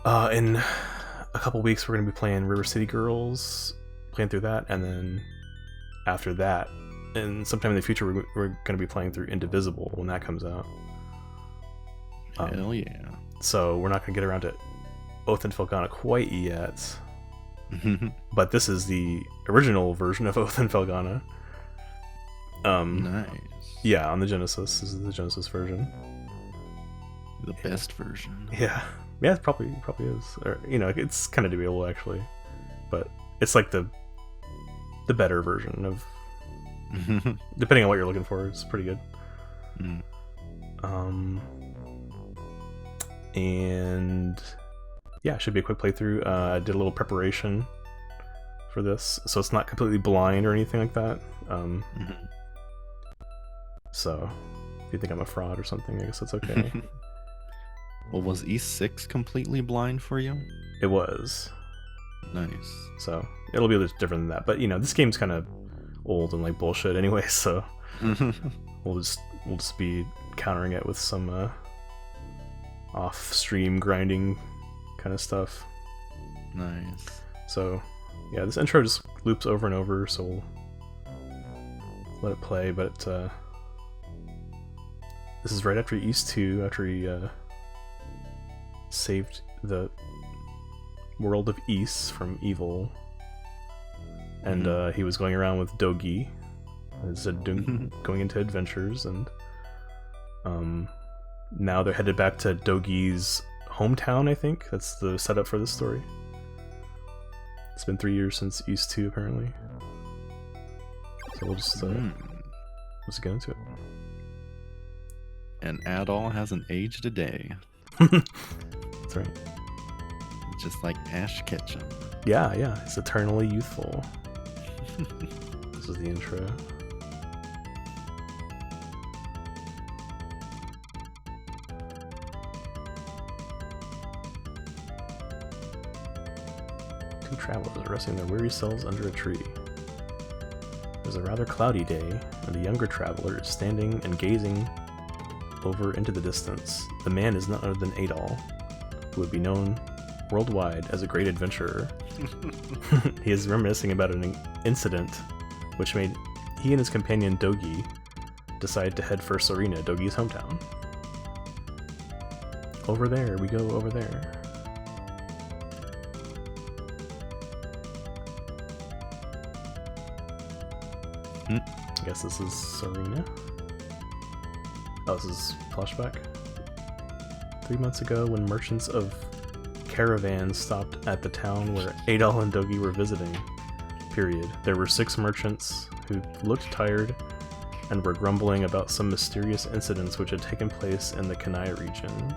In a couple weeks, we're going to be playing River City Girls, playing through that, and then after that, and sometime in the future, we're going to be playing through Indivisible when that comes out. Hell yeah. So we're not going to get around to Oath and Felghana quite yet. But this is the original version of Oath and Felghana. Nice. Yeah, on the Genesis. This is the Genesis version. The best version. Yeah. Yeah, it probably is. Or, it's kind of debatable, actually. But it's like the better version of... depending on what you're looking for, it's pretty good. And... yeah, it should be a quick playthrough. I did a little preparation for this, so it's not completely blind or anything like that. So, if you think I'm a fraud or something, I guess that's okay. Well, was E6 completely blind for you? It was. Nice. So, it'll be a little different than that. But, this game's kind of old and like bullshit anyway, so we'll just be countering it with some off-stream grinding kind of stuff. Nice. So, yeah, this intro just loops over and over, so we'll let it play, but this is right after East 2, after he saved the world of East from evil, and he was going around with Dogi, going into adventures, and now they're headed back to Dogi's hometown, I think. That's the setup for this story. It's been 3 years since East 2, apparently. So we'll just get into it. And Adol hasn't aged a day. That's right. Just like Ash Ketchum. Yeah, it's eternally youthful. This is the intro. Two travelers resting their weary selves under a tree. It was a rather cloudy day, and the younger traveler is standing and gazing over into the distance. The man is none other than Adol, who would be known worldwide as a great adventurer. He is reminiscing about an incident which made he and his companion Dogi decide to head for Serena, Dogi's hometown. Over there, we go over there. I guess this is Serena. Oh, this is flashback. 3 months ago, when merchants of caravans stopped at the town where Adol and Dogi were visiting, there were 6 merchants who looked tired and were grumbling about some mysterious incidents which had taken place in the Kanai region.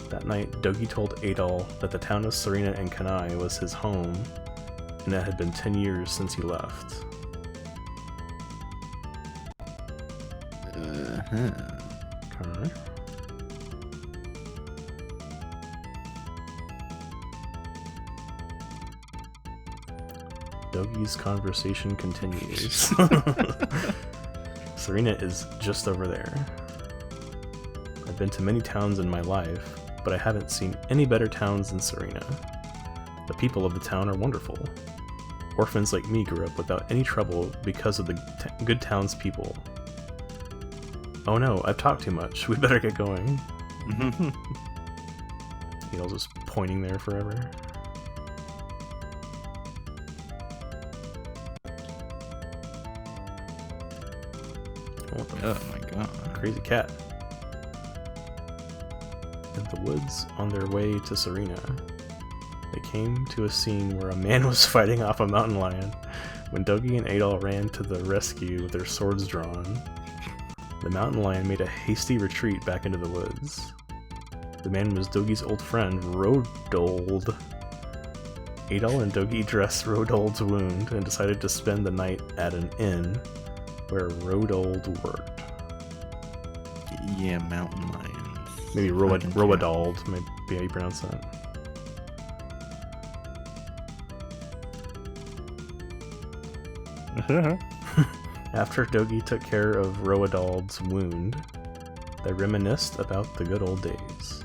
That night, Dogi told Adol that the town of Serena in Kanai was his home, and it had been 10 years since he left. Okay. Dogi's conversation continues. Serena is just over there. I've been to many towns in my life, but I haven't seen any better towns than Serena. The people of the town are wonderful. Orphans like me grew up without any trouble because of the good town's people. Oh no, I've talked too much. We better get going. He'll just pointing there forever. Oh my god. Crazy cat. In the woods, on their way to Serena, they came to a scene where a man was fighting off a mountain lion. When Dogi and Adol ran to the rescue with their swords drawn, the mountain lion made a hasty retreat back into the woods. The man was Dogi's old friend, Rodold. Adol and Dogi dressed Rodold's wound and decided to spend the night at an inn where Rodold worked. Yeah, mountain lions. Maybe Roadald, might be how you pronounce that. After Dogi took care of Roadald's wound, they reminisced about the good old days.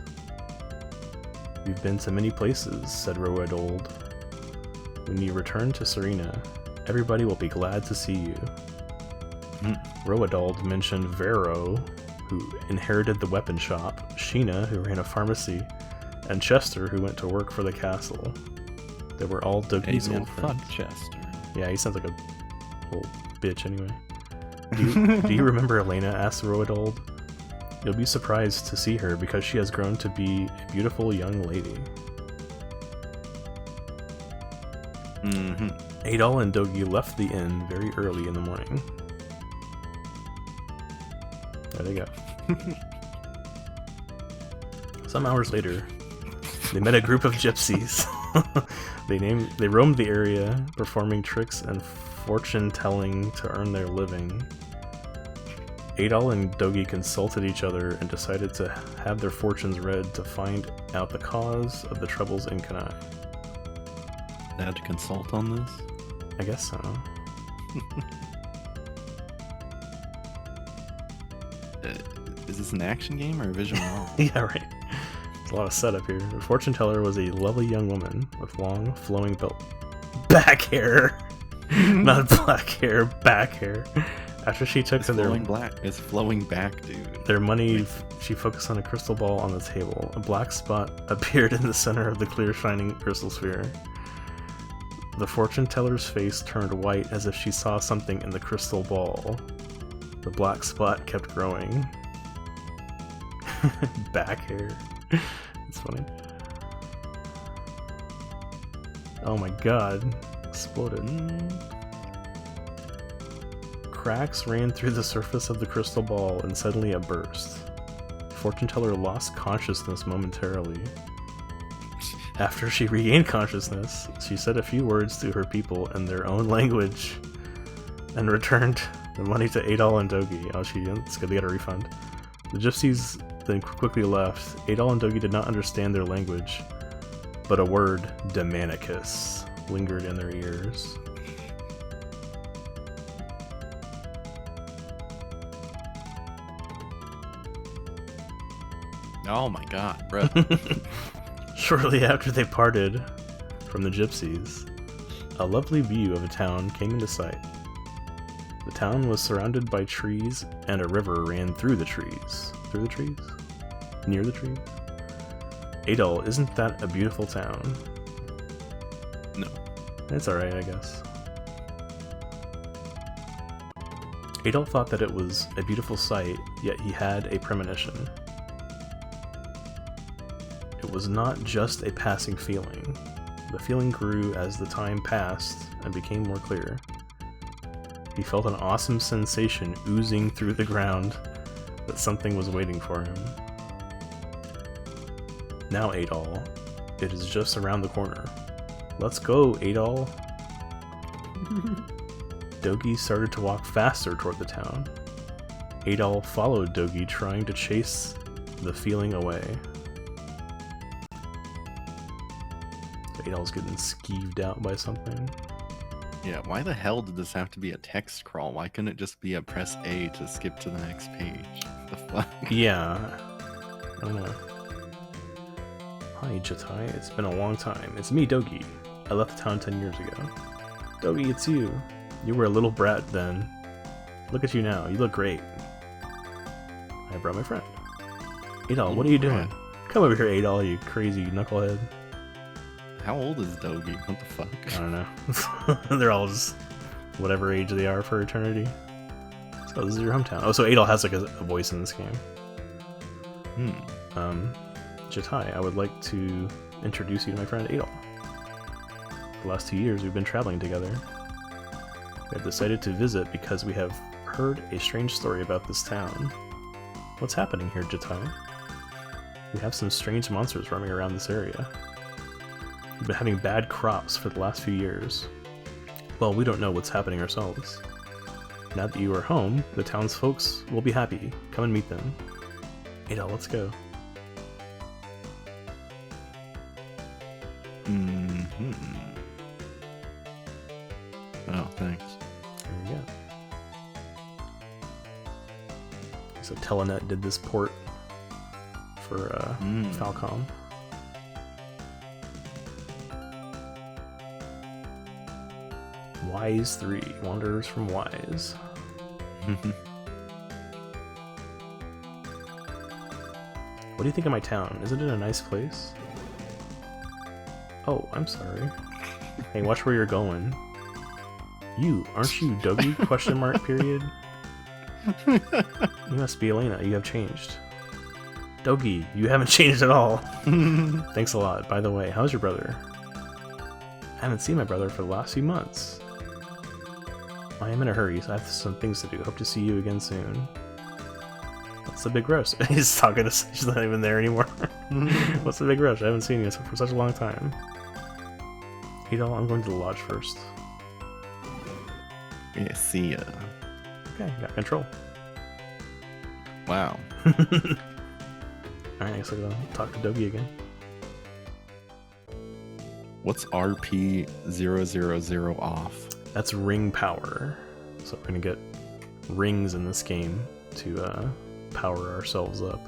We've been to many places, said Roedold. When you return to Serena, everybody will be glad to see you. Roedold mentioned Vero, who inherited the weapon shop, Sheena, who ran a pharmacy, and Chester, who went to work for the castle. They were all Dogi's old friends. Fuck Chester. Yeah, he sounds like a little bitch anyway. Do you remember Elena? Asked Roedold. You'll be surprised to see her because she has grown to be a beautiful young lady. Adol and Dogi left the inn very early in the morning. There they go. Some hours later, they met a group of gypsies. They roamed the area, performing tricks and fortune-telling to earn their living. Adol and Dogi consulted each other and decided to have their fortunes read to find out the cause of the troubles in Kanai. They had to consult on this? I guess so. Is this an action game or a visual novel? Yeah, right. There's a lot of setup here. The fortune teller was a lovely young woman with long, flowing back hair. Not black hair, back hair. After she took It's flowing back, dude. Their money, she focused on a crystal ball on the table. A black spot appeared in the center of the clear, shining crystal sphere. The fortune teller's face turned white as if she saw something in the crystal ball. The black spot kept growing. Back hair. That's funny. Oh my god. Exploded. Cracks ran through the surface of the crystal ball and suddenly it burst. Fortune teller lost consciousness momentarily. After she regained consciousness, she said a few words to her people in their own language and returned the money to Adol and Dogi. Oh, it's good to get a refund. The gypsies then quickly left. Adol and Dogi did not understand their language, but a word, Demanicus, lingered in their ears. Oh my god, bro. Shortly after they parted from the gypsies, a lovely view of a town came into sight. The town was surrounded by trees, and a river ran through the trees. Through the trees? Near the trees? Adol, isn't that a beautiful town? No. It's alright, I guess. Adol thought that it was a beautiful sight, yet he had a premonition. It was not just a passing feeling. The feeling grew as the time passed and became more clear. He felt an awesome sensation oozing through the ground that something was waiting for him. Now, Adol, it is just around the corner. Let's go, Adol. Dogi started to walk faster toward the town. Adol followed Dogi, trying to chase the feeling away. Adol's getting skeeved out by something. Yeah, why the hell did this have to be a text crawl? Why couldn't it just be a press A to skip to the next page? The fuck? Yeah. I don't know. Hi, Jatai. It's been a long time. It's me, Dogi. I left the town 10 years ago. Dogi, it's you. You were a little brat then. Look at you now. You look great. I brought my friend. Adol, what are you doing? Come over here, Adol, you crazy knucklehead. How old is Dogi? What the fuck? I don't know. They're all just whatever age they are for eternity. So this is your hometown. Oh, so Adol has like a voice in this game. Jatai, I would like to introduce you to my friend Adol. The last 2 years we've been traveling together. We have decided to visit because we have heard a strange story about this town. What's happening here, Jatai? We have some strange monsters roaming around this area. We've been having bad crops for the last few years. Well, we don't know what's happening ourselves. Now that you are home, the town's folks will be happy. Come and meet them. Adol, let's go. Oh, thanks. There we go. So Telenet did this port for Falcom. Wise 3, Wanderers from Wise. What do you think of my town? Isn't it a nice place? Oh, I'm sorry. Hey, watch where you're going. Aren't you Dougie? Question mark, period. You must be Elena, you have changed. Dougie, you haven't changed at all. Thanks a lot. By the way, how's your brother? I haven't seen my brother for the last few months. I am in a hurry, so I have some things to do. Hope to see you again soon. What's the big rush? He's talking to she's not even there anymore. What's the big rush? I haven't seen you for such a long time. Adol, I'm going to the lodge first. Yeah, see ya. Okay, got control. Wow. Alright, I guess I'll go talk to Dougie again. What's RP000 off? That's ring power. So we're gonna get rings in this game to power ourselves up.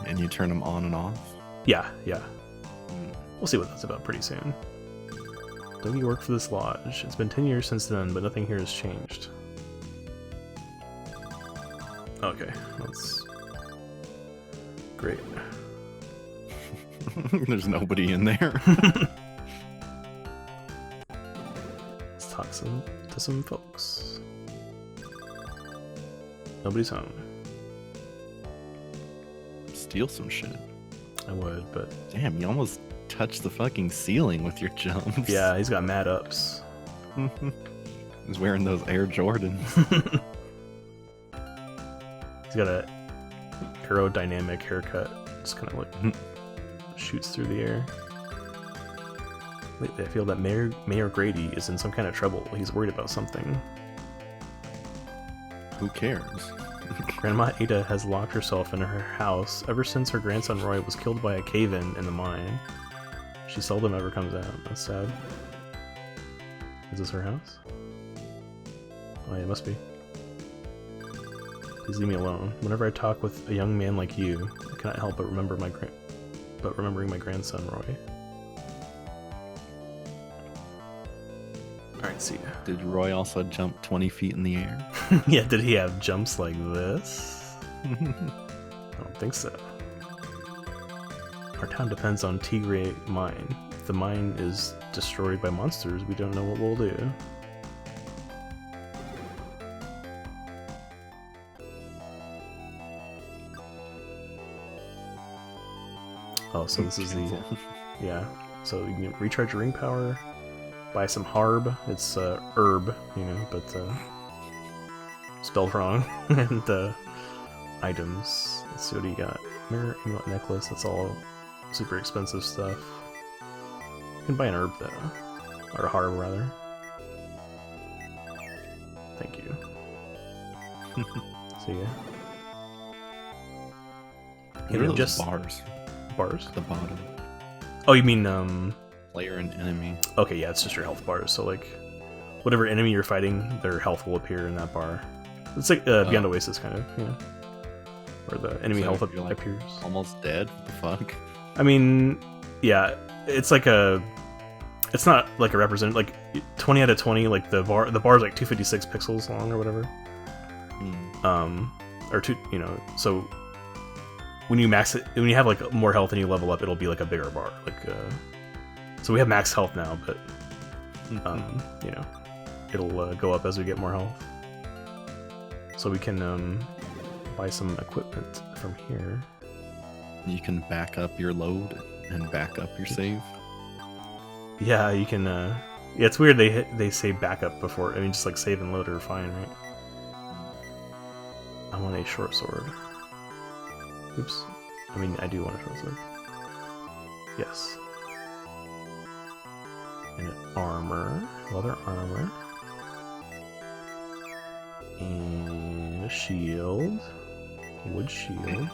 And you turn them on and off? Yeah. We'll see what that's about pretty soon. Dougie worked for this lodge. It's been 10 years since then, but nothing here has changed. Okay, that's great. There's nobody in there. Let's talk to some folks. Nobody's home. Steal some shit. I would, but... Damn, you almost touched the fucking ceiling with your jumps. Yeah, he's got mad ups. He's wearing those Air Jordans. He's got a aerodynamic haircut. Just kind of like shoots through the air. Lately, I feel that Mayor Grady is in some kind of trouble. He's worried about something. Who cares? Grandma Ada has locked herself in her house ever since her grandson Roy was killed by a cave-in in the mine. She seldom ever comes out. That's sad. Is this her house? Oh yeah, it must be. Please leave me alone. Whenever I talk with a young man like you, I cannot help but remembering my grandson Roy. Alright, see ya. Did Roy also jump 20 feet in the air? Yeah, did he have jumps like this? I don't think so. Our town depends on Tigre mine. If the mine is destroyed by monsters, we don't know what we'll do. Oh, so this is the... Yeah, so you can recharge your ring power, buy some harb. It's herb, you know, but spelled wrong. And items. Let's see, what do you got? Mirror, amulet, necklace, that's all super expensive stuff. You can buy an herb though. Or a harb rather. Thank you. See ya. What are those just bars? Bars? At the bottom. Oh, you mean Player and enemy. Okay, yeah, it's just your health bars. So like, whatever enemy you're fighting, their health will appear in that bar. It's like Beyond Oasis kind of, you know, where the enemy health you're, like, appears. Almost dead. What the fuck? I mean, yeah, it's like it's not like a represent like 20 out of 20. Like the bar is like 256 pixels long or whatever. Or two, you know. So when you max it, when you have like more health and you level up, it'll be like a bigger bar. Like so we have max health now, but you know, it'll go up as we get more health. So we can buy some equipment from here. You can back up your load and back up your save. Yeah, you can. Yeah, it's weird they say backup before. I mean, just like save and load are fine, right? I want a short sword. Oops. I mean, I do want a short sword. Yes. And an armor, leather armor, and a shield, wood shield.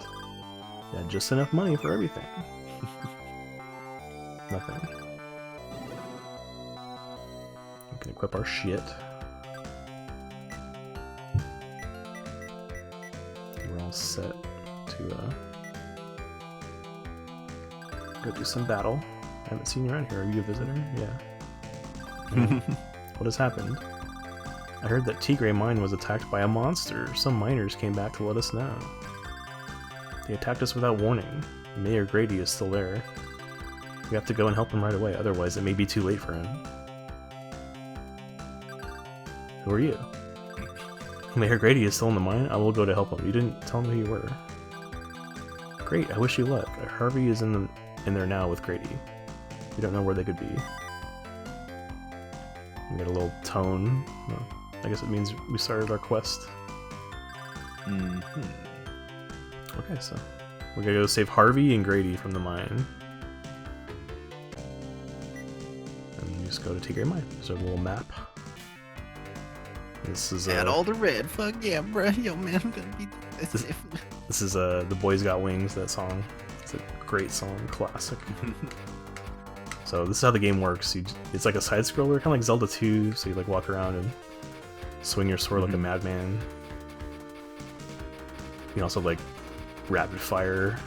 Yeah, just enough money for everything. Nothing. We can equip our shit. We're all set to go do some battle. I haven't seen you around here. Are you a visitor? Yeah. What has happened? I heard that Tigray mine was attacked by a monster. Some miners came back to let us know. They attacked us without warning. Mayor Grady is still there. We have to go and help him right away, otherwise it may be too late for him. Who are you? Mayor Grady is still in the mine? I will go to help him. You didn't tell me who you were. Great, I wish you luck. Harvey is in there now with Grady. We don't know where they could be. We get a little tone. Well, I guess it means we started our quest. Okay, so we're gonna go save Harvey and Grady from the mine. And just go to Tigray Mine. There's a little map. This is add all the red. Fuck yeah, bro. Yo, man, I'm gonna be this is The Boys Got Wings, that song. It's a great song, classic. So this is how the game works. It's like a side scroller, kind of like Zelda 2. So you like walk around and swing your sword like a madman. You can also like rapid fire,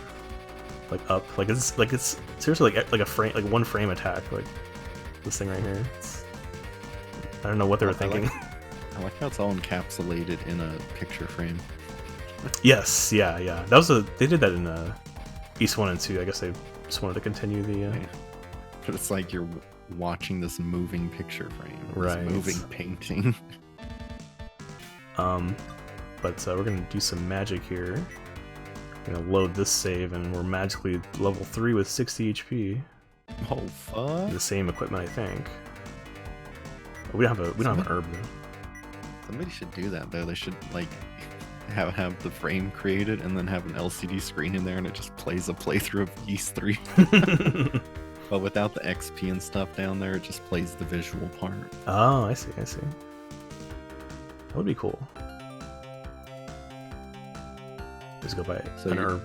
like up, like it's seriously like a frame, like one frame attack, like this thing right here. I don't know what they were thinking. I like how it's all encapsulated in a picture frame. Yes, yeah. That was they did that in East 1 and 2. I guess they just wanted to continue the. But it's like you're watching this moving picture frame, right? This moving painting. But we're gonna do some magic here. We're gonna load this save, and we're magically level 3 with 60 HP. Oh fuck! The same equipment, I think. We don't have an herb though. Somebody should do that though. They should like have the frame created and then have an LCD screen in there, and it just plays a playthrough of Ys 3. But without the XP and stuff down there, it just plays the visual part. Oh, I see. That would be cool. Just go buy an herb.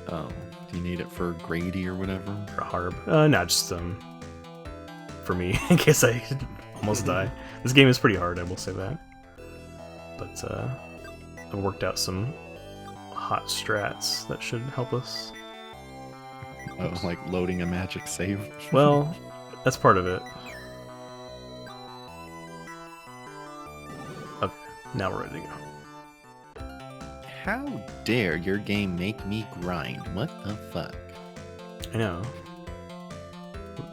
Oh, do you need it for Grady or whatever? Or a herb? No, just for me, in case I almost die. This game is pretty hard, I will say that. But I worked out some hot strats that should help us. Oh, like loading a magic save? Well, that's part of it. Okay, now we're ready to go. How dare your game make me grind? What the fuck? I know.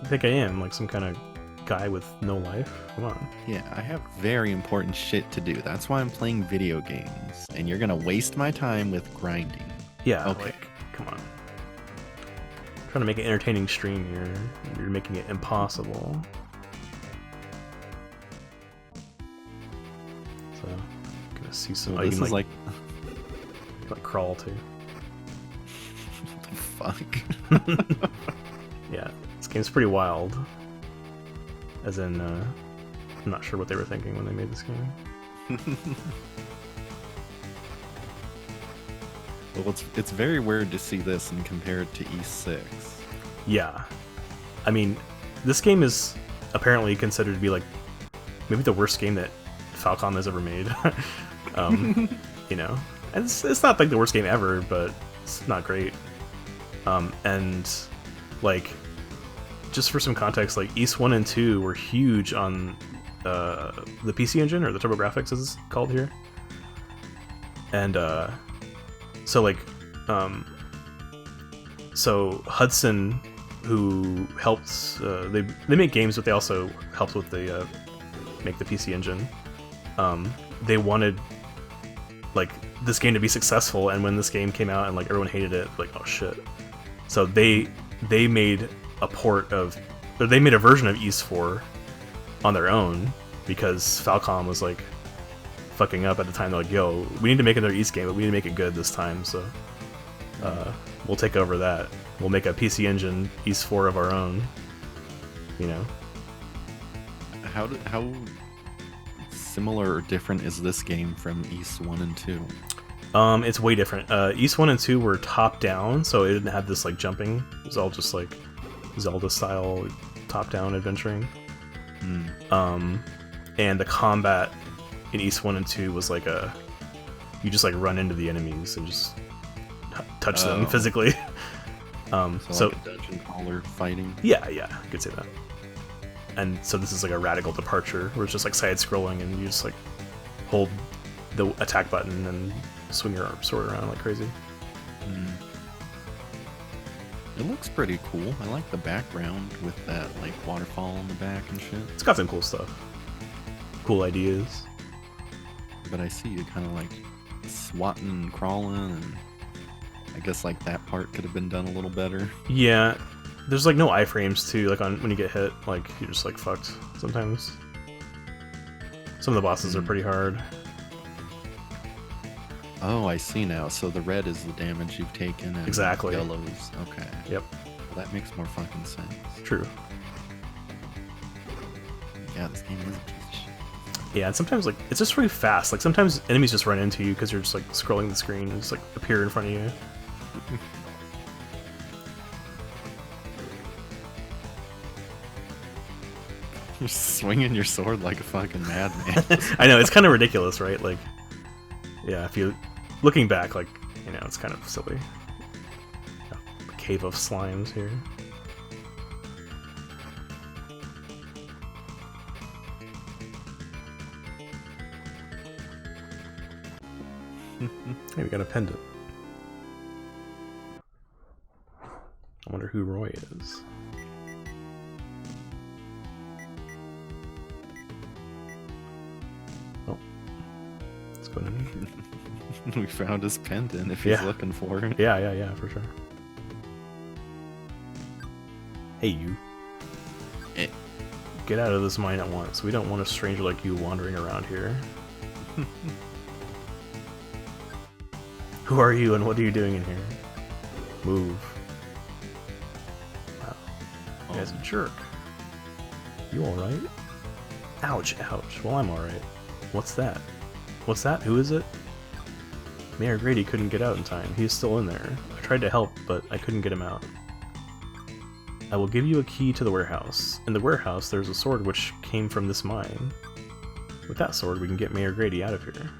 I think I am, like some kind of guy with no life. Come on. Yeah, I have very important shit to do. That's why I'm playing video games. And you're gonna waste my time with grinding. Yeah, okay. Like, come on. Trying to make an entertaining stream here. You're making it impossible. So, gonna see some. Well, this is like crawl too. What the fuck? Yeah, this game's pretty wild. As in, I'm not sure what they were thinking when they made this game. Well, it's very weird to see this and compare it to E6. Yeah. I mean, this game is apparently considered to be like maybe the worst game that Falcom has ever made. You know, and it's not like the worst game ever, but it's not great. And like, just for some context, like Ys 1 and 2 were huge on the PC Engine, or the TurboGrafx as it's called here. And so like so Hudson, who helped they make games, but they also helped with the make the PC Engine. They wanted like this game to be successful, and when this game came out and like everyone hated it, like, oh shit. So they made a port of, or they made a version of Ys 4 on their own, because Falcom was like fucking up at the time. They're like, yo, we need to make another Ys game, but we need to make it good this time, so we'll take over that. We'll make a PC Engine Ys 4 of our own, you know. How similar or different is this game from Ys 1 and 2? It's way different. Ys 1 and 2 were top down, so it didn't have this like jumping. It was all just like Zelda style top down adventuring. And the combat in Ys 1 and 2 was like you just like run into the enemies and just touch them physically. So like a dungeon crawler fighting. Yeah, you could say that. And so this is like a radical departure, where it's just like side-scrolling, and you just like hold the attack button and swing your sword around like crazy. It looks pretty cool. I like the background with that like waterfall in the back and shit. It's got some cool stuff. Cool ideas. But I see you kind of like swatting and crawling, and I guess like that part could have been done a little better. Yeah, there's like no iframes too. Like on when you get hit, like you're just like fucked sometimes. Some of the bosses are pretty hard. Oh, I see now. So the red is the damage you've taken, and Exactly. yellow's okay. Yep. Well, that makes more fucking sense. True. Yeah, this game is a piece of shit. Yeah, and sometimes like it's just really fast. Like sometimes enemies just run into you because you're just like scrolling the screen and just like appear in front of you. You're swinging your sword like a fucking madman. I know, it's kind of ridiculous, right? Like, yeah, if you looking back, like, you know, it's kind of silly. A cave of slimes here. Hey, we got a pendant. I wonder who Roy is. Oh. Let's go underneath. We found his pendant if he's looking for it. Yeah, for sure. Hey, you. Eh. Get out of this mine at once. We don't want a stranger like you wandering around here. Who are you and what are you doing in here? Move. Wow. You guy's a jerk. You alright? Ouch, ouch. Well, I'm alright. What's that? What's that? Who is it? Mayor Grady couldn't get out in time. He's still in there. I tried to help, but I couldn't get him out. I will give you a key to the warehouse. In the warehouse, there's a sword which came from this mine. With that sword, we can get Mayor Grady out of here.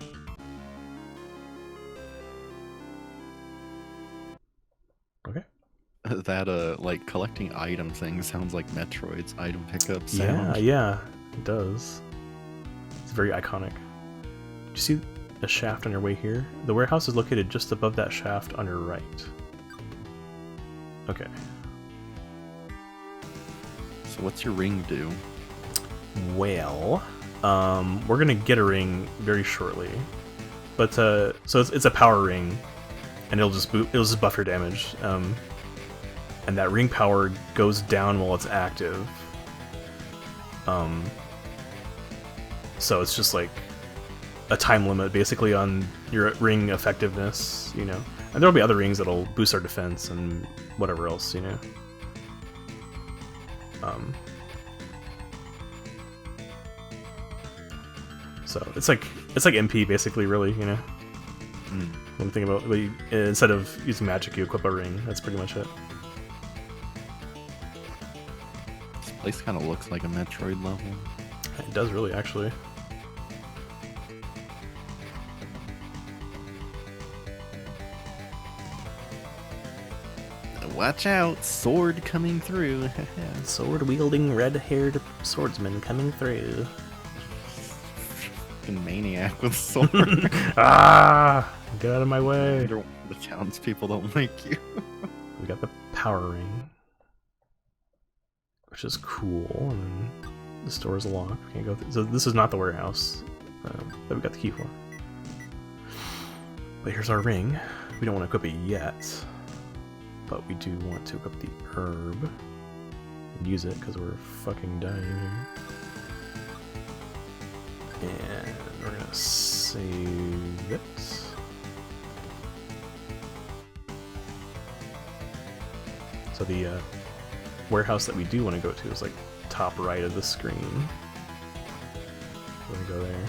Okay. That, like, collecting item thing sounds like Metroid's item pickup sound. Yeah, it does. It's very iconic. Do you see a shaft on your way here? The warehouse is located just above that shaft on your right. Okay. So what's your ring do? Well, we're gonna get a ring very shortly. But, so it's a power ring, and it'll just buff your damage. And that ring power goes down while it's active. So it's just like a time limit basically on your ring effectiveness, you know. And there'll be other rings that'll boost our defense and whatever else, you know. So it's like MP basically, really, you know. When you think about instead of using magic, you equip a ring. That's pretty much it. This place kind of looks like a Metroid level. It does really, actually. Watch out, sword coming through. Sword-wielding, red-haired swordsman coming through. Fucking maniac with sword. Ah! Get out of my way. The townspeople don't like you. We got the power ring, which is cool, and then the store is locked. We can't go through. So this is not the warehouse that we got the key for. But here's our ring. We don't want to equip it yet, but we do want to equip the herb and use it because we're fucking dying here. And we're gonna save it. So the warehouse that we do want to go to is like top right of the screen. We're gonna go there.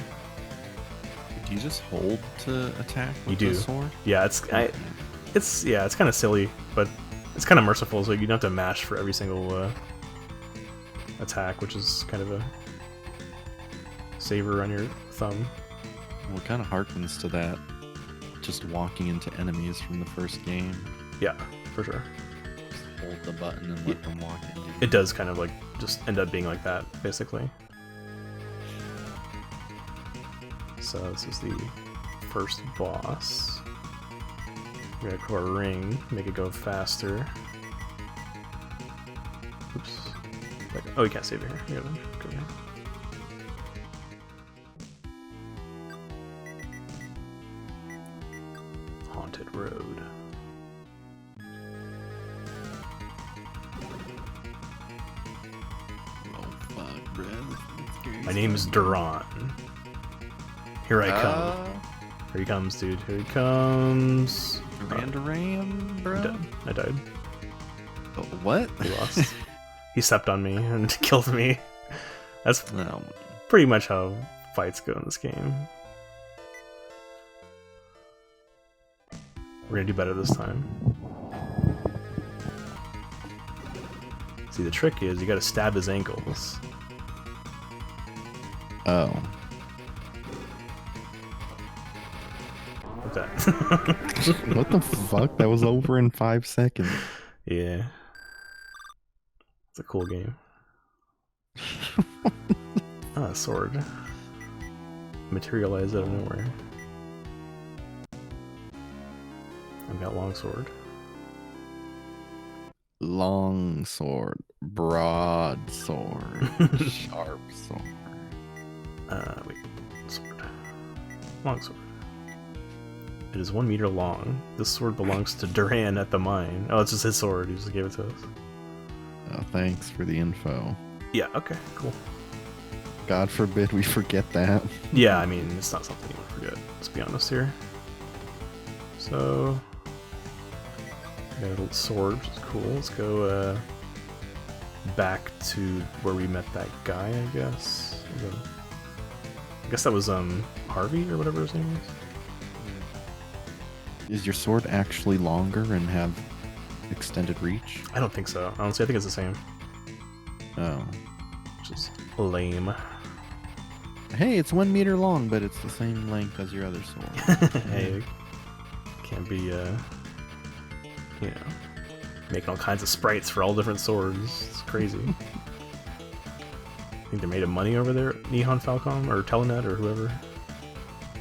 Do you just hold to attack with the sword? Yeah, it's kind of silly, but it's kind of merciful. So you don't have to mash for every single attack, which is kind of a saver on your thumb. Well, it kind of harkens to that, just walking into enemies from the first game. Yeah, for sure. Just hold the button and let them walk into you. It does kind of like just end up being like that, basically. So this is the first boss. We're gonna core a ring, make it go faster. Oops. Oh, you can't save it here. We gotta go here. Haunted Road. Oh fuck, bro. My name is Duran. Here I come. Here he comes, dude. Here he comes. Duran, bro. I died. Oh, what? He lost. He stepped on me and killed me. That's No. pretty much how fights go in this game. We're gonna do better this time. See, the trick is you gotta stab his ankles. Oh. Like that. What the fuck? That was over in 5 seconds. Yeah. It's a cool game. Ah, sword. Materialized out of nowhere. I've got longsword. Long sword, broad sword, sharp sword. Wait. Sword. Longsword. It is 1 meter long. This sword belongs to Duran at the mine. Oh, it's just his sword. He just gave it to us. Oh, thanks for the info. Yeah, okay, cool. God forbid we forget that. Yeah, I mean, it's not something you would forget. Let's be honest here. So, got a little sword, which is cool. Let's go back to where we met that guy, I guess. I guess that was Harvey or whatever his name was. Is your sword actually longer and have extended reach? I don't think so. Honestly, I think it's the same. Oh. Which is lame. Hey, it's 1 meter long, but it's the same length as your other sword. Hey, can't be, you know, making all kinds of sprites for all different swords. It's crazy. I think they made of money over there at Nihon Falcom or Telenet or whoever.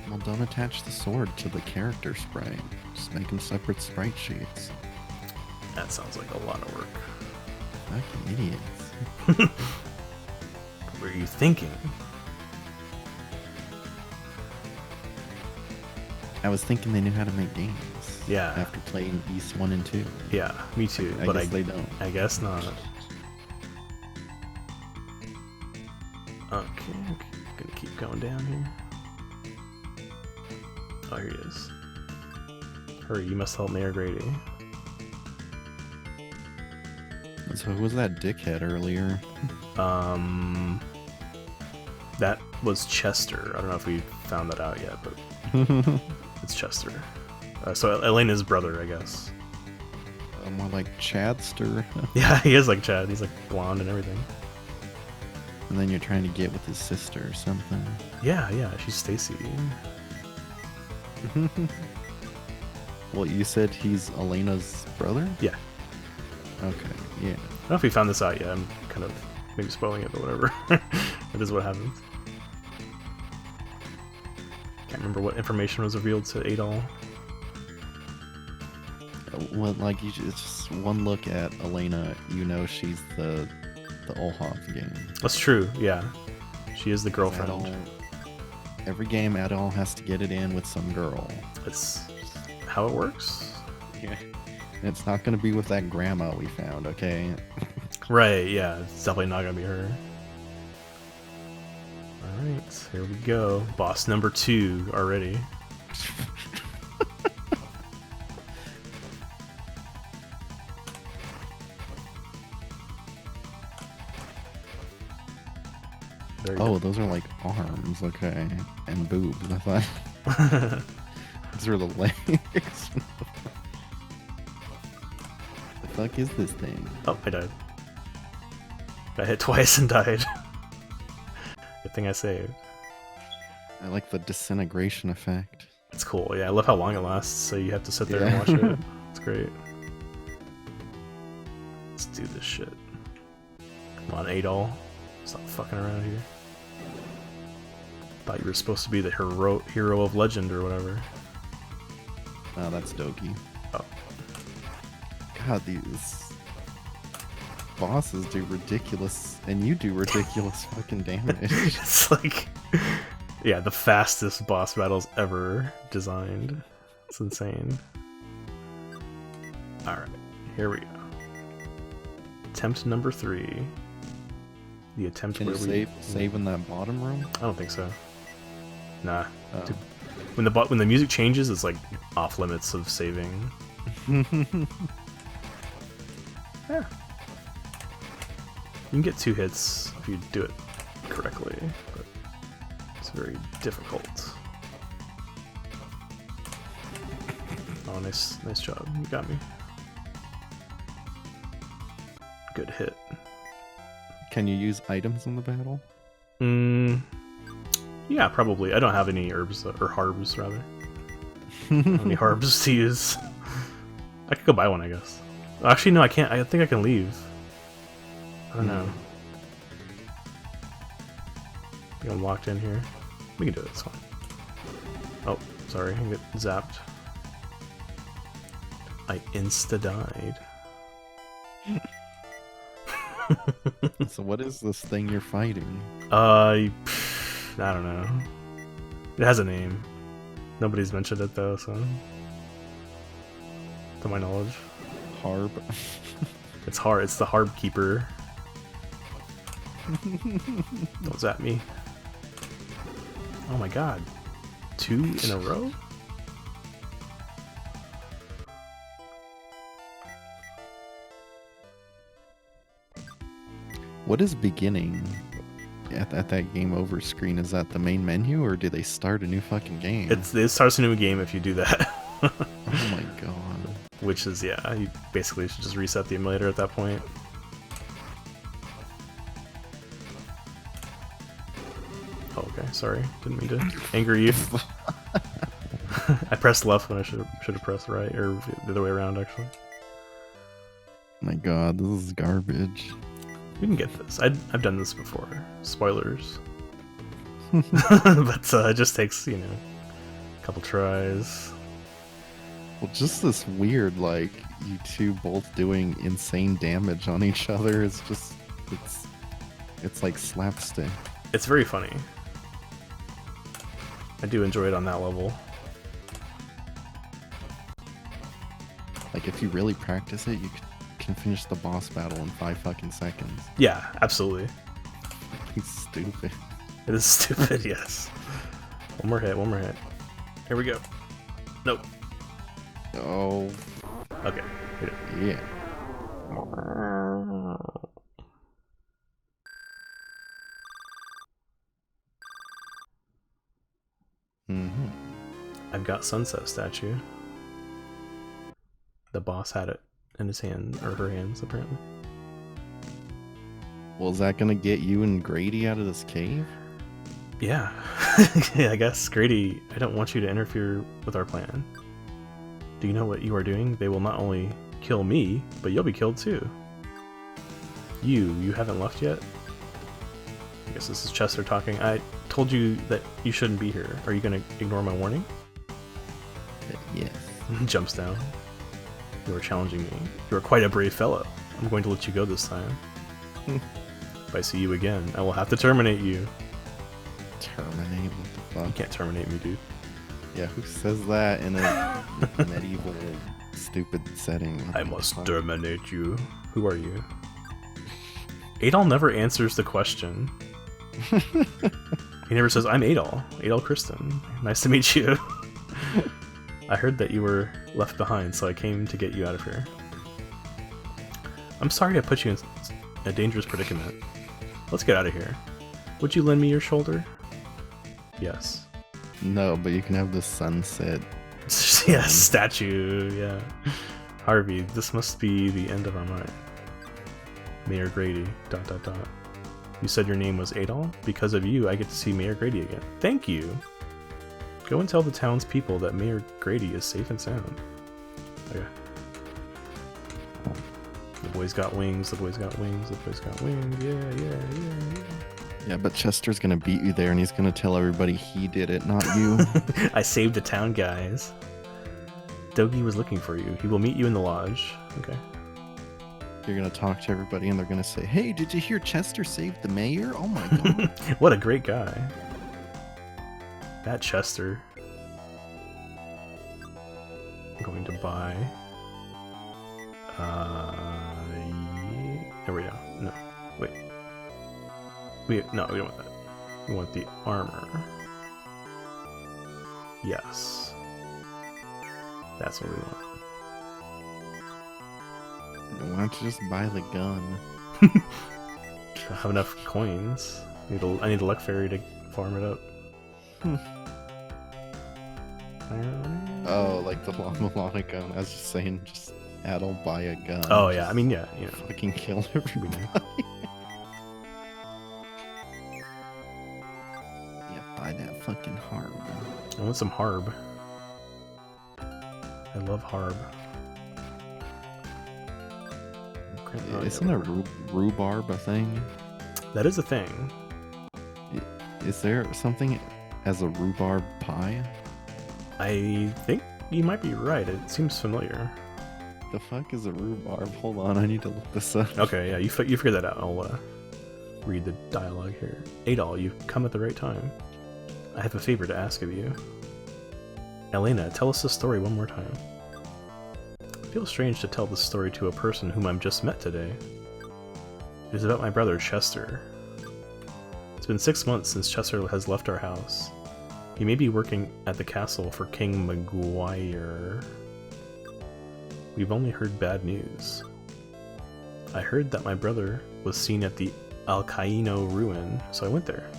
Well, don't attach the sword to the character sprite. Just make them separate sprite sheets. That sounds like a lot of work. Fucking idiots. What were you thinking? I was thinking they knew how to make games. Yeah. After playing East 1 and 2. Yeah, me too. I but guess they don't. I guess not. Okay, gonna keep going down here. Oh, here he is. Hurry, you must help Mayor Grady. So who was that dickhead earlier? That was Chester. I don't know if we found that out yet, but it's Chester. So Elena's brother, I guess. More like Chadster. Yeah, he is like Chad. He's like blonde and everything. And then you're trying to get with his sister or something. Yeah, she's Stacy. Well, you said he's Elena's brother? Yeah. Okay, yeah. I don't know if we found this out yet. I'm kind of maybe spoiling it, but whatever. That is what happens. Can't remember what information was revealed to Adol. Well, like, it's just one look at Elena, you know she's the Olhoff game. That's true, yeah. She is the girlfriend. Every game, Adol has to get it in with some girl. It's how it works. Yeah. It's not going to be with that grandma we found, okay? Right, yeah, it's definitely not gonna be her. Alright, here we go. Boss number 2 already. Oh, those are like arms, okay. And boobs, I thought. These are the legs. The fuck is this thing? Oh, I died. Got hit twice and died. Good thing I saved. I like the disintegration effect. It's cool, yeah. I love how long it lasts, so you have to sit there and watch it. It's great. Let's do this shit. Come on, Adol. Stop fucking around here. Thought you were supposed to be the hero of legend or whatever. Oh, that's Doki. Oh. God, these bosses do ridiculous, and you do ridiculous fucking damage. It's like, yeah, the fastest boss battles ever designed. It's insane. Alright, here we go. Attempt number 3. The attempt Can you where save in that bottom room? I don't think so. Nah. Oh. Dude, when the music changes, it's like off limits of saving. Yeah. You can get 2 hits if you do it correctly, but it's very difficult. Oh, nice job. You got me. Good hit. Can you use items in the battle? Yeah, probably. I don't have any herbs, or harbs, rather. I don't have any harbs to use. I could go buy one, I guess. Actually, no, I can't. I think I can leave. I don't know. I think I'm locked in here. We can do it, it's fine. Oh, sorry, I get zapped. I insta-died. So what is this thing you're fighting? I don't know. It has a name. Nobody's mentioned it though, so to my knowledge. Harb. It's hard. It's the Harb Keeper. Don't zap me. Oh my god. 2 in a row? What is beginning at that game over screen? Is that the main menu, or do they start a new fucking game? It starts a new game if you do that. Oh my god. Which is, yeah, you basically should just reset the emulator at that point. Oh, okay, sorry. Didn't mean to anger you. I pressed left when I should have pressed right, or the other way around, actually. My god, this is garbage. We can get this. I've done this before. Spoilers. But it just takes, a couple tries. Well, just this weird, like, you two both doing insane damage on each other is just, it's like slapstick. It's very funny. I do enjoy it on that level. Like, if you really practice it, you can finish the boss battle in 5 fucking seconds. Yeah, absolutely. It's stupid. It is stupid, yes. One more hit. Here we go. Nope. Oh. Okay. Hit it. Yeah. Mm-hmm. I've got Sunset Statue. The boss had it in his hand, or her hands, apparently. Well, is that gonna get you and Grady out of this cave? Yeah. Yeah, I guess. Grady, I don't want you to interfere with our plan. Do you know what you are doing? They will not only kill me, but you'll be killed too. You haven't left yet? I guess this is Chester talking. I told you that you shouldn't be here. Are you gonna ignore my warning? Yes. Jumps down. You are challenging me. You are quite a brave fellow. I'm going to let you go this time. If I see you again, I will have to terminate you. Terminate? What the fuck? You can't terminate me, dude. Yeah, who says that in a medieval, stupid setting? I must terminate you. Who are you? Adol never answers the question. He never says, I'm Adol. Adol Kristen. Nice to meet you. I heard that you were left behind, so I came to get you out of here. I'm sorry I put you in a dangerous predicament. Let's get out of here. Would you lend me your shoulder? Yes. No, but you can have the sunset. Yeah, statue, yeah. Harvey, this must be the end of our mine. Mayor Grady, ... You said your name was Adol? Because of you, I get to see Mayor Grady again. Thank you! Go and tell the town's people that Mayor Grady is safe and sound. Okay. The boy's got wings, the boy's got wings, the boy's got wings, yeah. Yeah, but Chester's gonna beat you there, and he's gonna tell everybody he did it, not you. I saved the town, guys. Dogi was looking for you. He will meet you in the lodge. Okay. You're gonna talk to everybody, and they're gonna say, "Hey, did you hear Chester saved the mayor? Oh my god!" What a great guy. That Chester. I'm going to buy. There we go. No, wait. No, we don't want that. We want the armor. Yes. That's what we want. Why don't you just buy the gun? I have enough coins. I need a luck fairy to farm it up. Oh, like the Lana gun. I was just saying, just Ad'll buy a gun. Oh yeah, I mean yeah, you know. Fucking kill everybody. Yeah, buy that fucking harb. I want some harb. I love harb. Yeah, isn't a rhubarb a thing? That is a thing. Is there something as a rhubarb pie? I think you might be right. It seems familiar. The fuck is a rhubarb? Hold on, I need to look this up. Okay, yeah, you figure that out. I'll read the dialogue here. Adol, you've come at the right time. I have a favor to ask of you. Elena, tell us the story one more time. It feels strange to tell this story to a person whom I've just met today. It is about my brother, Chester. It's been 6 months since Chester has left our house. He may be working at the castle for King Maguire. We've only heard bad news. I heard that my brother was seen at the Alcaino ruin, so I went there.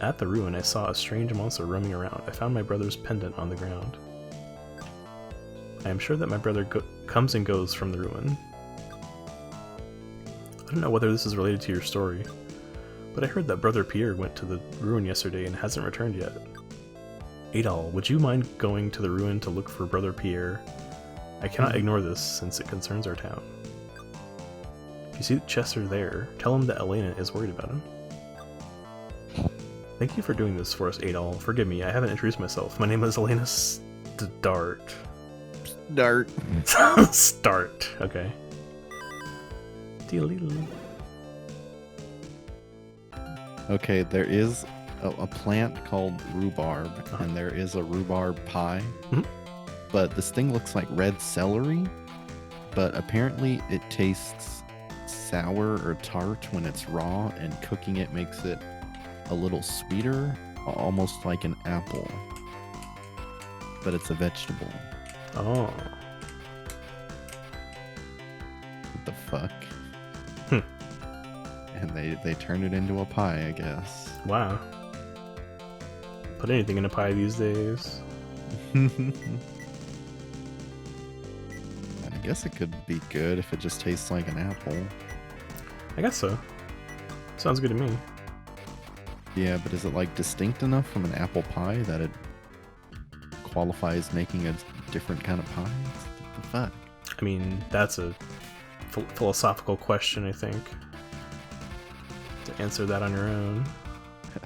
At the ruin, I saw a strange monster roaming around. I found my brother's pendant on the ground. I am sure that my brother comes and goes from the ruin. I don't know whether this is related to your story, but I heard that Brother Pierre went to the ruin yesterday and hasn't returned yet. Adol, would you mind going to the ruin to look for Brother Pierre? I cannot ignore this since it concerns our town. If you see Chester there, tell him that Elena is worried about him. Thank you for doing this for us, Adol. Forgive me, I haven't introduced myself. My name is Elena Start. Start, okay. Okay, there is a plant called rhubarb, and there is a rhubarb pie. But this thing looks like red celery, but apparently it tastes sour or tart when it's raw, and cooking it makes it a little sweeter, almost like an apple. But it's a vegetable. Oh. What the fuck? And they turn it into a pie, I guess. Wow. Put anything in a pie these days. I guess it could be good if it just tastes like an apple. I guess so. Sounds good to me. Yeah, but is it like distinct enough from an apple pie that it qualifies making a different kind of pie? What the fuck? I mean, that's a philosophical question, I think. To answer that on your own.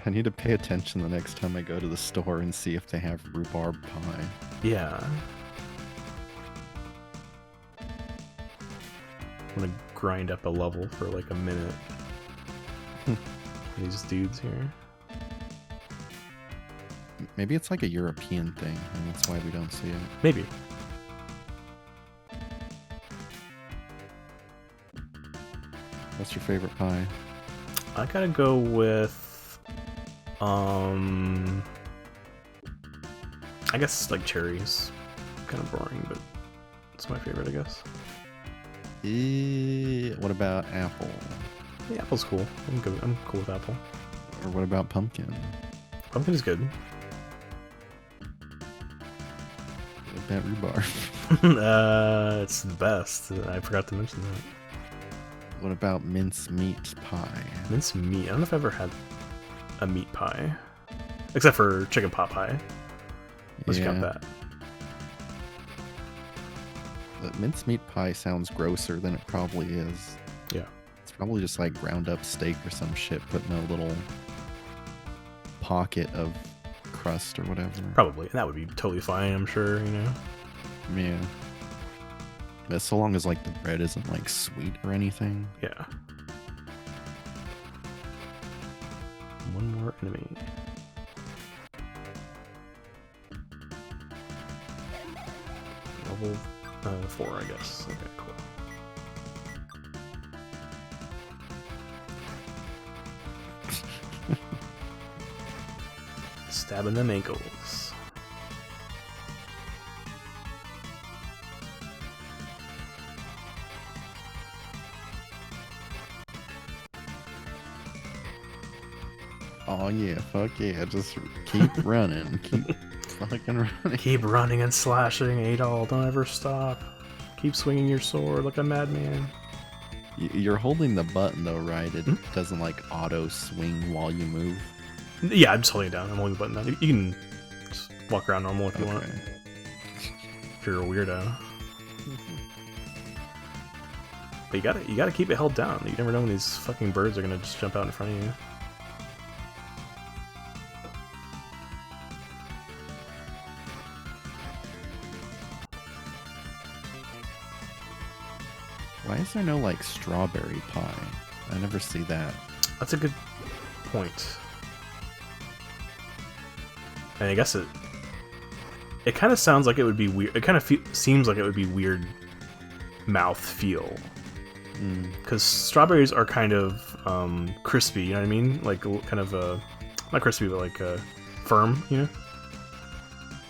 I need to pay attention the next time I go to the store and see if they have rhubarb pie. Yeah. I'm gonna grind up a level for like a minute. These dudes here. Maybe it's like a European thing, and that's why we don't see it. Maybe. What's your favorite pie? I gotta go with I guess like cherries. Kind of boring, but it's my favorite, I guess. What about apple? Yeah, apple's cool. I'm good. I'm cool with apple. Or what about pumpkin? Pumpkin is good. What about rhubarb? It's the best. I forgot to mention that. What about mincemeat pie? Minced meat. I don't know if I've ever had a meat pie. Except for chicken pot pie. Let's count that. The mincemeat pie sounds grosser than it probably is. Yeah. It's probably just like ground up steak or some shit put in a little pocket of crust or whatever. Probably. And that would be totally fine, I'm sure, you know? Yeah. But so long as like the bread isn't like sweet or anything. Yeah. One more enemy. Level 4, I guess. Okay, cool. Stabbing them ankles. Oh yeah, fuck yeah, just keep running, keep fucking running. Keep running and slashing, Adol. Don't ever stop. Keep swinging your sword like a madman. You're holding the button though, right? It doesn't like auto swing while you move. Yeah, I'm just holding it down. I'm holding the button down. You can just walk around normal if you want. If you're a weirdo. But you gotta keep it held down. You never know when these fucking birds are gonna just jump out in front of you. Why is there no like strawberry pie? I never see that. That's a good point. And I guess it kind of sounds like it would be weird. It kind of seems like it would be weird mouth feel. Because strawberries are kind of crispy, you know what I mean? Like kind of not crispy, but like firm, you know?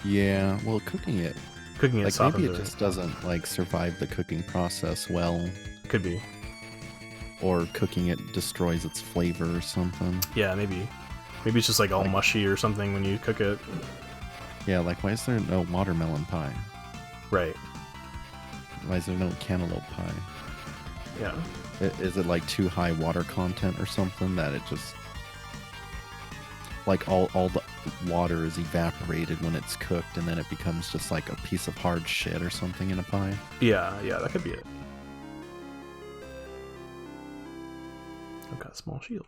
Yeah, well, cooking it like maybe it just doesn't like survive the cooking process well. Could be. Or cooking it destroys its flavor or something. Yeah, maybe it's just like all mushy or something when you cook it. Yeah, like why is there no watermelon pie? Right. Why is there no cantaloupe pie? Yeah. Is it like too high water content or something that it just like all the water is evaporated when it's cooked and then it becomes just like a piece of hard shit or something in a pie? Yeah, that could be it. I've got a small shield.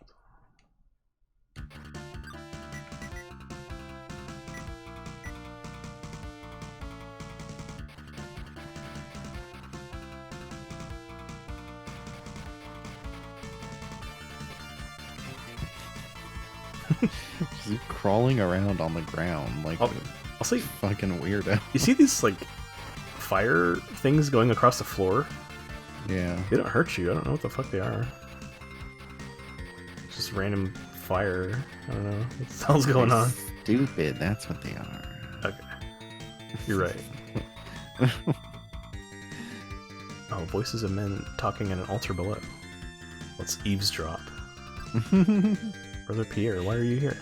Just crawling around on the ground like I'll say, fucking weirdo. You see these like fire things going across the floor? Yeah. They don't hurt you. I don't know what the fuck they are. It's just random fire. I don't know. What the hell's going on? Stupid, that's what they are. Okay. You're right. Oh, voices of men talking in an altar below. Let's eavesdrop. Brother Pierre, why are you here?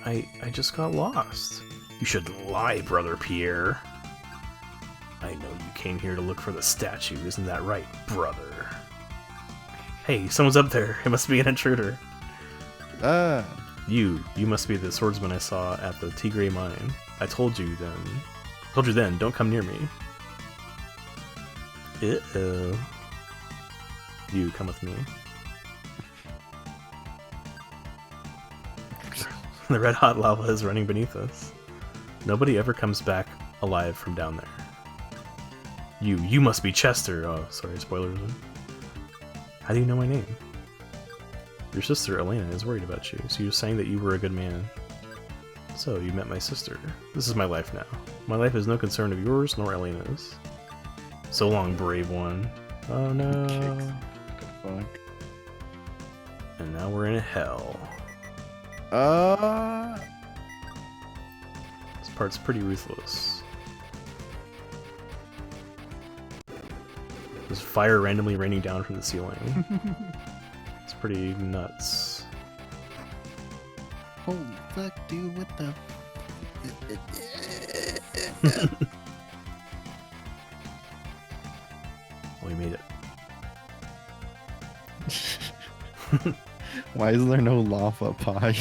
I just got lost. You should lie, Brother Pierre. I know you came here to look for the statue, isn't that right, brother? Hey, someone's up there. It must be an intruder. You must be the swordsman I saw at the Tigre mine. I told you then, don't come near me. Uh-oh. You, come with me. The red hot lava is running beneath us. Nobody ever comes back alive from down there. You must be Chester. Oh, sorry, spoilers. How do you know my name? Your sister, Elena, is worried about you, so you're saying that you were a good man. So, you met my sister. This is my life now. My life is no concern of yours, nor Elena's. So long, brave one. Oh no. What the fuck? And now we're in hell. This part's pretty ruthless. There's fire randomly raining down from the ceiling. It's pretty nuts. Holy fuck, dude, what the... We made it. Why is there no lava pie?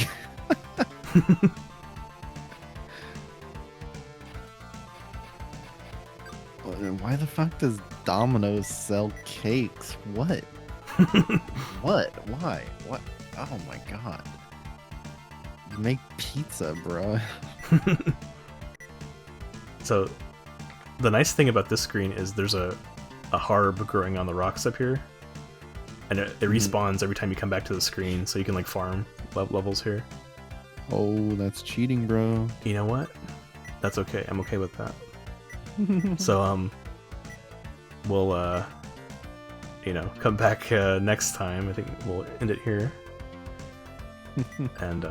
Why the fuck does Domino's sell cakes? What? What? Why? What? Oh my god. You make pizza, bro. So, the nice thing about this screen is there's a harb growing on the rocks up here. And it respawns every time you come back to the screen, so you can like farm levels here. Oh, that's cheating, bro. You know what? That's okay. I'm okay with that. So, we'll, you know, come back next time. I think we'll end it here. And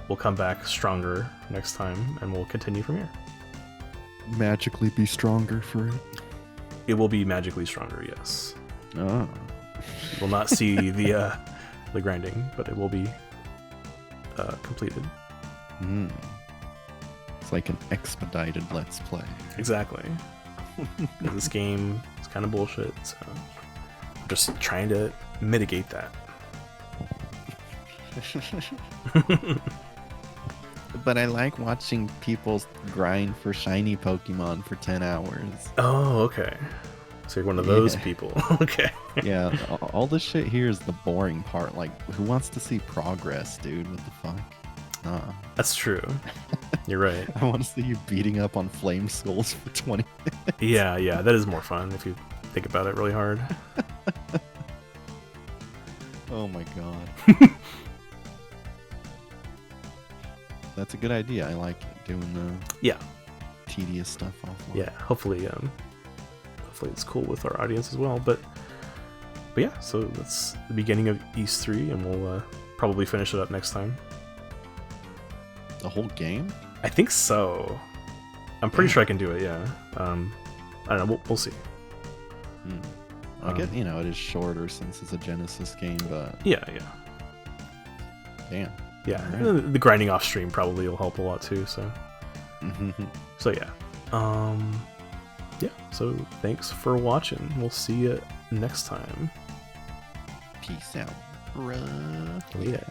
we'll come back stronger next time, and we'll continue from here. Magically be stronger for it. It will be magically stronger, yes. Oh. You will not see the grinding, but it will be completed. It's like an expedited Let's Play. Exactly. This game is kind of bullshit, so I'm just trying to mitigate that. But I like watching people grind for shiny Pokemon for 10 hours. Oh, okay. So you're one of those people. Okay. Yeah, all this shit here is the boring part. Like, who wants to see progress, dude? What the fuck? That's true. You're right. I want to see you beating up on flame skulls for 20 minutes. Yeah, that is more fun if you think about it really hard. Oh my god. That's a good idea. I like doing the tedious stuff offline. Yeah, hopefully it's cool with our audience as well. But yeah, so that's the beginning of East 3, and we'll probably finish it up next time. The whole game? I think so. I'm pretty sure I can do it. Yeah. I don't know. We'll see. I guess, you know, it is shorter since it's a Genesis game, but yeah. Damn. Yeah, right. The grinding off stream probably will help a lot too. So, so yeah, yeah. So thanks for watching. We'll see you next time. Peace out, bruh. Yeah.